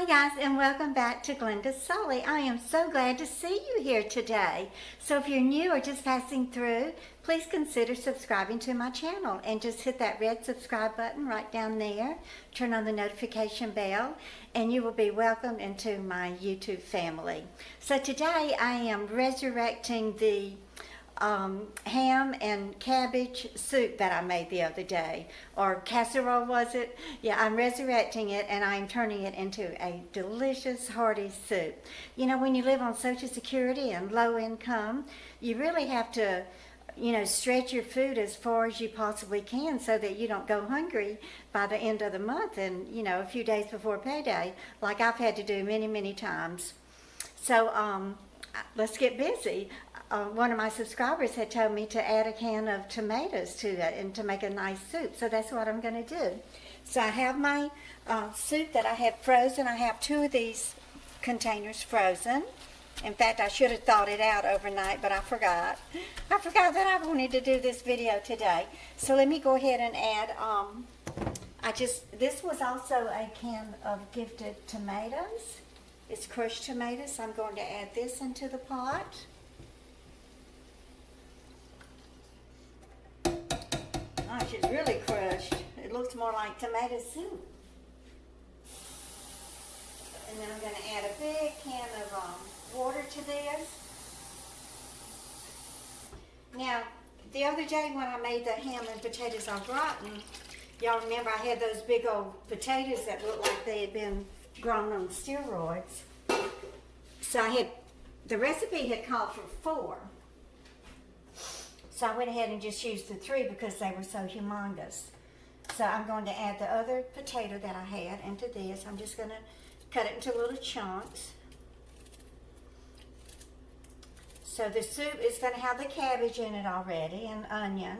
Hi guys, and welcome back to Glenda Sully. I am so glad to see you here today. So if you're new or just passing through, please consider subscribing to my channel and just hit that red subscribe button right down there. Turn on the notification bell and you will be welcomed into my YouTube family. So today I am resurrecting the ham and cabbage soup that I made the other day, or casserole was it? Yeah, I'm resurrecting it and I'm turning it into a delicious hearty soup. You know, when you live on Social Security and low income, you really have to stretch your food as far as you possibly can so that you don't go hungry by the end of the month and, a few days before payday, like I've had to do many, many times. So let's get busy. One of my subscribers had told me to add a can of tomatoes to it and to make a nice soup. So that's what I'm going to do. So I have my soup that I had frozen. I have two of these containers frozen. In fact, I should have thawed it out overnight, but I forgot. I forgot that I wanted to do this video today. So let me go ahead and add, this was also a can of gifted tomatoes. It's crushed tomatoes. So I'm going to add this into the pot. Gosh, it's really crushed. It looks more like tomato soup. And then I'm going to add a big can of water to this. Now, the other day when I made the ham and potatoes au gratin, y'all remember I had those big old potatoes that looked like they had been grown on steroids. So the recipe had called for 4. So I went ahead and just used the 3 because they were so humongous. So I'm going to add the other potato that I had into this. I'm just going to cut it into little chunks. So the soup is going to have the cabbage in it already, and onion,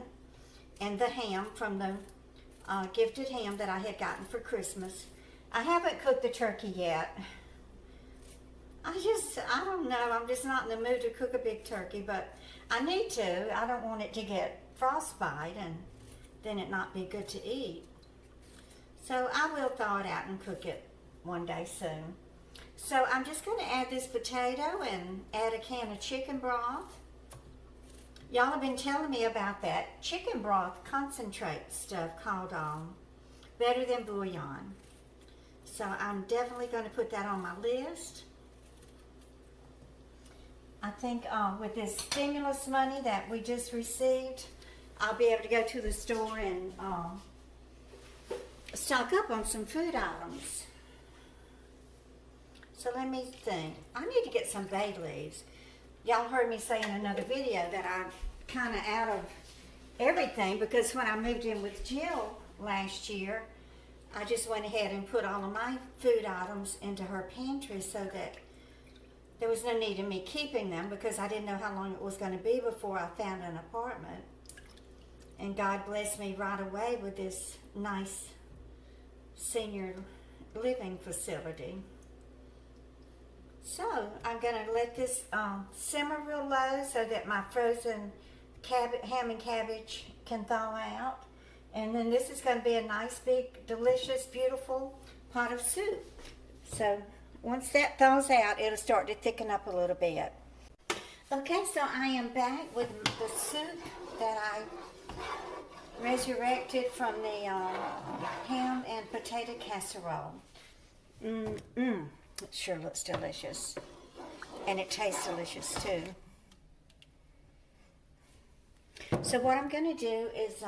and the ham from the gifted ham that I had gotten for Christmas. I haven't cooked the turkey yet. I don't know, I'm just not in the mood to cook a big turkey, but I need to. I don't want it to get frostbite and then it not be good to eat. So I will thaw it out and cook it one day soon. So I'm just going to add this potato and add a can of chicken broth. Y'all have been telling me about that chicken broth concentrate stuff called Better Than Bouillon. So I'm definitely going to put that on my list. I think with this stimulus money that we just received, I'll be able to go to the store and stock up on some food items. So let me think. I need to get some bay leaves. Y'all heard me say in another video that I'm kind of out of everything because when I moved in with Jill last year, I just went ahead and put all of my food items into her pantry so that there was no need in me keeping them because I didn't know how long it was going to be before I found an apartment. And God blessed me right away with this nice senior living facility. So I'm going to let this simmer real low so that my frozen ham and cabbage can thaw out. And then this is going to be a nice, big, delicious, beautiful pot of soup. So once that thaws out, it'll start to thicken up a little bit. Okay, so I am back with the soup that I resurrected from the ham and potato casserole. It sure looks delicious. And it tastes delicious too. So what I'm going to do is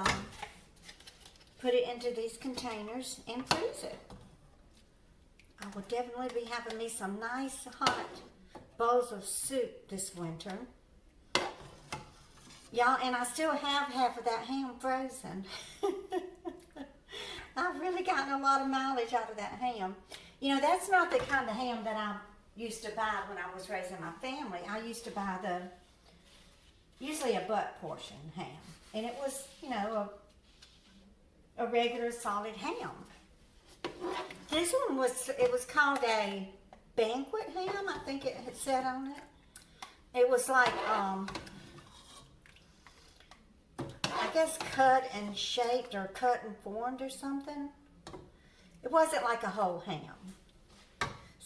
put it into these containers and freeze it. I will definitely be having me some nice hot bowls of soup this winter. Y'all, and I still have half of that ham frozen. I've really gotten a lot of mileage out of that ham. You know, that's not the kind of ham that I used to buy when I was raising my family. I used to buy usually a butt portion ham. And it was, a regular solid ham. This one was called a banquet ham, I think it had said on it. It was like, I guess cut and shaped or cut and formed or something. It wasn't like a whole ham.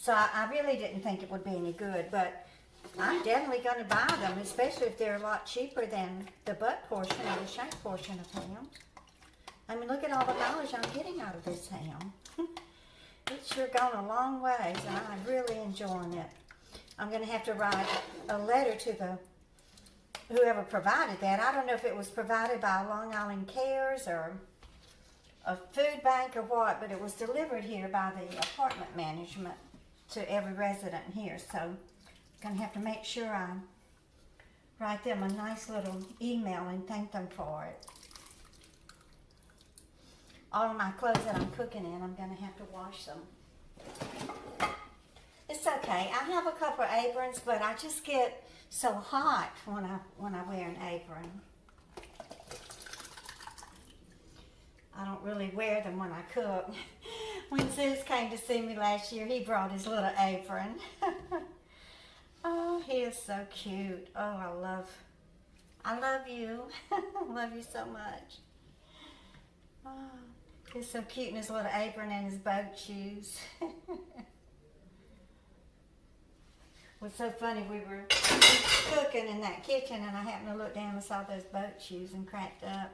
So I really didn't think it would be any good, but I'm definitely going to buy them, especially if they're a lot cheaper than the butt portion or the shank portion of ham. I mean, look at all the mileage I'm getting out of this ham. It's sure gone a long ways, and I'm really enjoying it. I'm going to have to write a letter to whoever provided that. I don't know if it was provided by Long Island Cares or a food bank or what, but it was delivered here by the apartment management to every resident here. So I'm going to have to make sure I write them a nice little email and thank them for it. All of my clothes that I'm cooking in, I'm going to have to wash them. It's okay. I have a couple of aprons, but I just get so hot when I wear an apron. I don't really wear them when I cook. When Zeus came to see me last year, he brought his little apron. Oh, he is so cute. Oh, I love you. I love you so much. Oh, he's so cute in his little apron and his boat shoes. What's so funny, we were cooking in that kitchen and I happened to look down and saw those boat shoes and cracked up.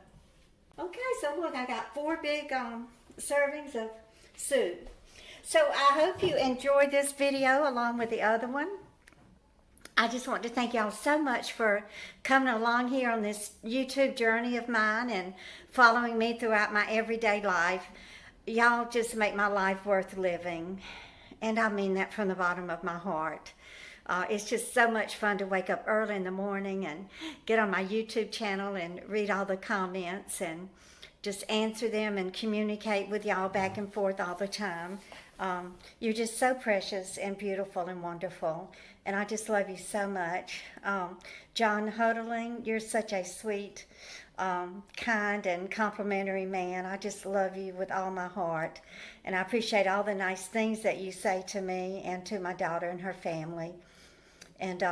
Okay, so look, I got 4 big servings of soup. So I hope you enjoyed this video along with the other one. I just want to thank y'all so much for coming along here on this YouTube journey of mine and following me throughout my everyday life. Y'all just make my life worth living. And I mean that from the bottom of my heart. It's just so much fun to wake up early in the morning and get on my YouTube channel and read all the comments and just answer them and communicate with y'all back and forth all the time. You're just so precious and beautiful and wonderful, and I just love you so much. John Huddling, you're such a sweet, kind and complimentary man. I just love you with all my heart, and I appreciate all the nice things that you say to me and to my daughter and her family. And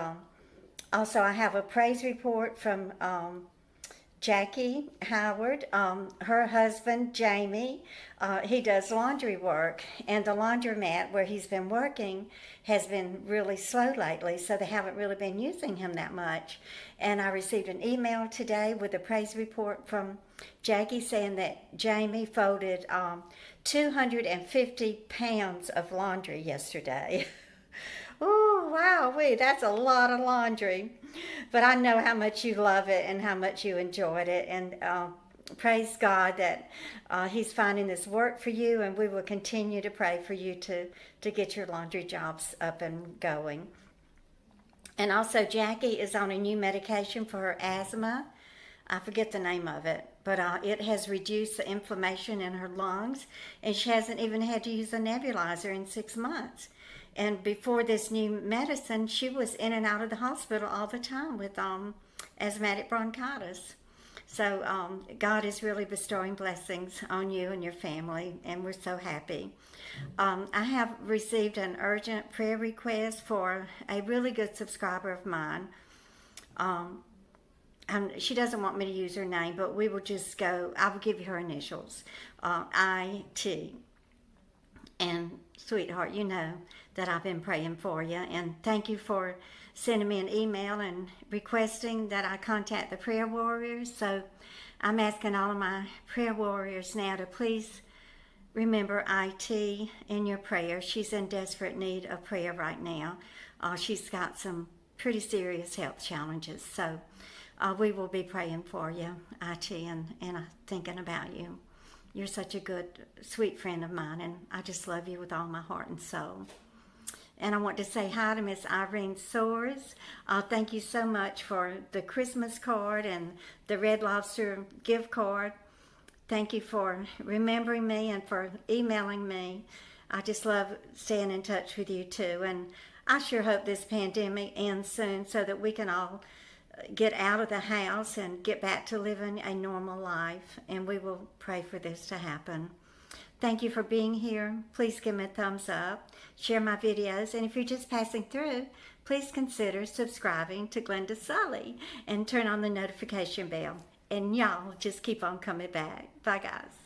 also I have a praise report from Jackie Howard. Her husband, Jamie, he does laundry work, and the laundromat where he's been working has been really slow lately, so they haven't really been using him that much. And I received an email today with a praise report from Jackie saying that Jamie folded 250 pounds of laundry yesterday. Oh, wow, that's a lot of laundry. But I know how much you love it and how much you enjoyed it. And praise God that he's finding this work for you, and we will continue to pray for you to get your laundry jobs up and going. And also, Jackie is on a new medication for her asthma. I forget the name of it, but it has reduced the inflammation in her lungs, and she hasn't even had to use a nebulizer in 6 months. And before this new medicine, she was in and out of the hospital all the time with asthmatic bronchitis. So God is really bestowing blessings on you and your family, and we're so happy. I have received an urgent prayer request for a really good subscriber of mine. She doesn't want me to use her name, but we will just go, I will give you her initials, IT. And sweetheart, you know that I've been praying for you, and thank you for sending me an email and requesting that I contact the prayer warriors. So I'm asking all of my prayer warriors now to please remember IT in your prayer. She's in desperate need of prayer right now. She's got some pretty serious health challenges, so we will be praying for you, IT, and thinking about you. You're such a good, sweet friend of mine, and I just love you with all my heart and soul. And I want to say hi to Miss Irene Soares. Thank you so much for the Christmas card and the Red Lobster gift card. Thank you for remembering me and for emailing me. I just love staying in touch with you too. And I sure hope this pandemic ends soon so that we can all get out of the house and get back to living a normal life, and we will pray for this to happen. Thank you for being here. Please give me a thumbs up, share my videos, and if you're just passing through, please consider subscribing to Glenda Sully and turn on the notification bell. And y'all just keep on coming back. Bye, guys.